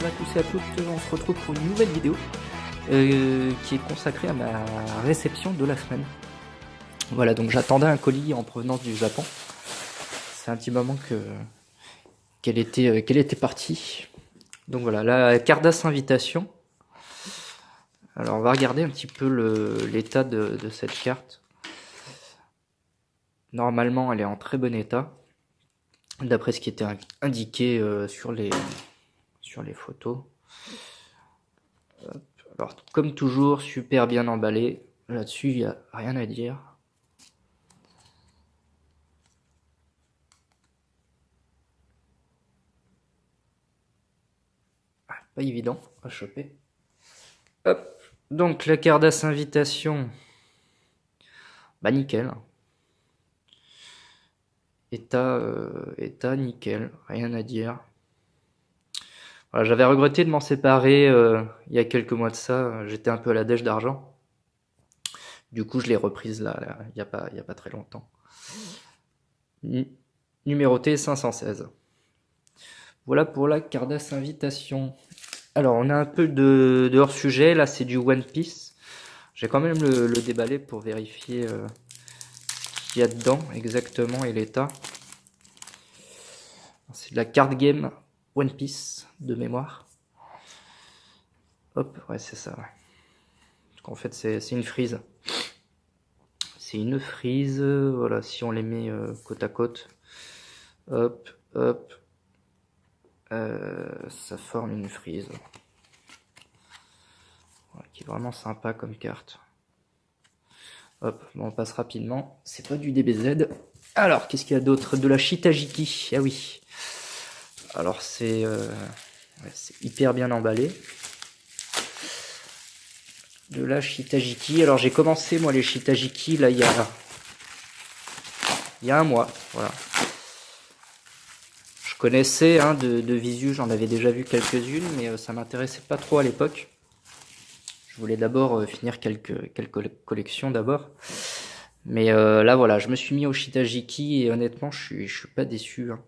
à tous et à toutes, on se retrouve pour une nouvelle vidéo qui est consacrée à ma réception de la semaine. Voilà, donc j'attendais un colis en provenance du Japon. C'est un petit moment qu'elle était partie. Donc voilà, la Cardass invitation. Alors on va regarder un petit peu l'état de cette carte. Normalement, elle est en très bon état, d'après ce qui était indiqué sur les photos. Hop. Alors, comme toujours, super bien emballé. Là-dessus, il n'y a rien à dire. Pas évident à choper. Hop. Donc, la Cardass invitation, bah nickel. État nickel, rien à dire. Voilà, j'avais regretté de m'en séparer il y a quelques mois de ça. J'étais un peu à la dèche d'argent. Du coup, je l'ai reprise là, il y a pas très longtemps. Numéroté 516. Voilà pour la Cardass invitation. Alors, on a un peu de hors-sujet. Là, c'est du One Piece. J'ai quand même le déballer pour vérifier ce qu'il y a dedans exactement et l'état. C'est de la card game One Piece de mémoire. Hop, ouais, c'est ça. Ouais. Parce qu'en fait, c'est une frise. C'est une frise. Voilà, si on les met côte à côte. Hop, hop. Ça forme une frise. Voilà, qui est vraiment sympa comme carte. Hop, bon, on passe rapidement. C'est pas du DBZ. Alors, qu'est-ce qu'il y a d'autre? De la Shitajiki. Ah oui. Alors, c'est hyper bien emballé. De la Shitajiki. Alors, j'ai commencé, moi, les Shitajiki, là, il y a un mois. Voilà. Je connaissais hein, de visu, j'en avais déjà vu quelques-unes, mais ça m'intéressait pas trop à l'époque. Je voulais d'abord finir quelques collections d'abord. Mais là, voilà, je me suis mis au Shitajiki et honnêtement, je suis pas déçu. Hein.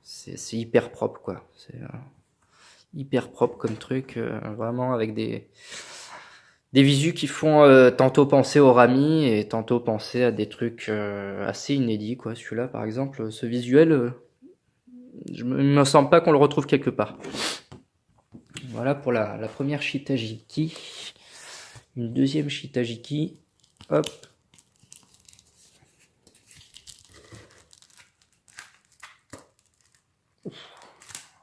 C'est hyper propre, quoi. C'est hyper propre comme truc, vraiment avec des visus qui font tantôt penser au Rami et tantôt penser à des trucs assez inédits, quoi. Celui-là, par exemple, ce visuel, il me semble pas qu'on le retrouve quelque part. Voilà pour la première Shitajiki. Une deuxième Shitajiki. Hop.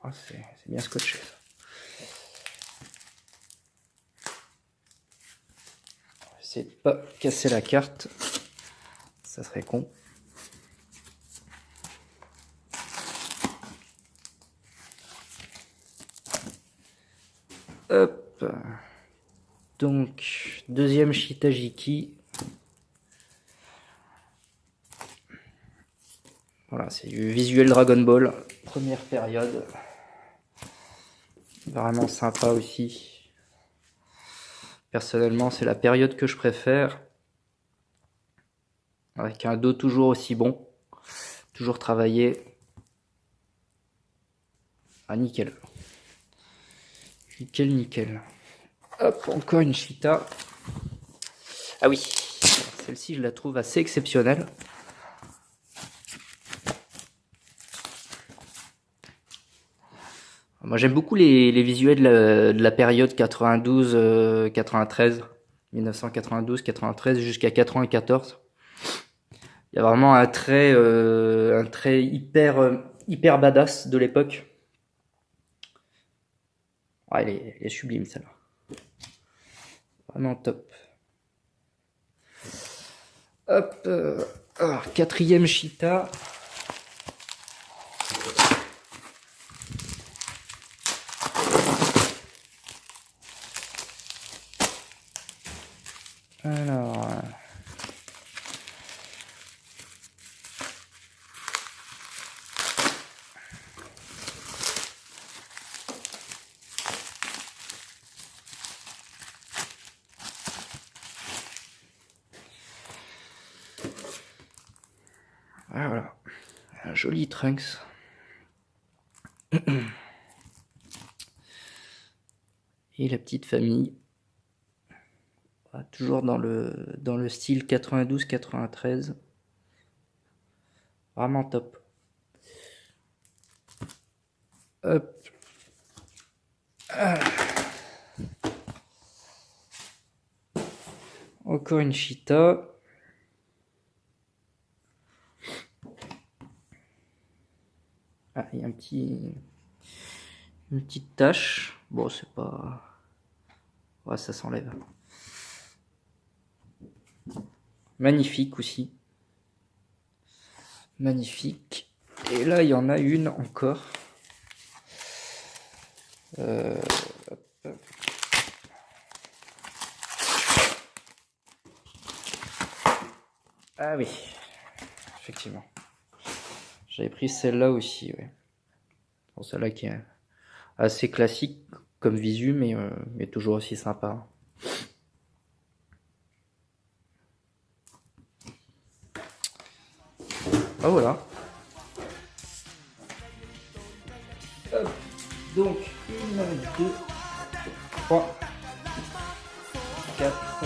Oh, c'est bien scotché. On va essayer de pas casser la carte. Ça serait con. Hop. Donc, deuxième Shitajiki. Voilà, c'est du visuel Dragon Ball, première période. Vraiment sympa aussi. Personnellement, c'est la période que je préfère. Avec un dos toujours aussi bon. Toujours travaillé. Ah, nickel. Nickel, nickel. Hop, encore une Cheetah. Ah oui, celle-ci, je la trouve assez exceptionnelle. Moi, j'aime beaucoup les visuels de la période 92, 93, 1992, 93 jusqu'à 94. Il y a vraiment un trait hyper badass de l'époque. Ouais, elle est sublime celle-là. Vraiment top. Hop, alors, quatrième Cheetah. Alors, voilà, un joli Trunks. Et la petite famille. Toujours dans le style 92-93. Vraiment top. Hop. Encore une Cheetah. Il y a une petite tache. Bon, c'est pas... Ouais, ça s'enlève. Magnifique aussi. Magnifique. Et là, il y en a une encore. Ah oui, effectivement. J'avais pris celle-là aussi, ouais. Bon, celle-là qui est assez classique comme visu, mais toujours aussi sympa. Ah voilà. Hop. Donc, 1, 2, 3, 4,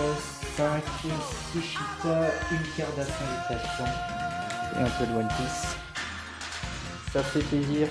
5, 6 Cheetah, une Cardass invitation et un peu de One Piece. Ça fait plaisir.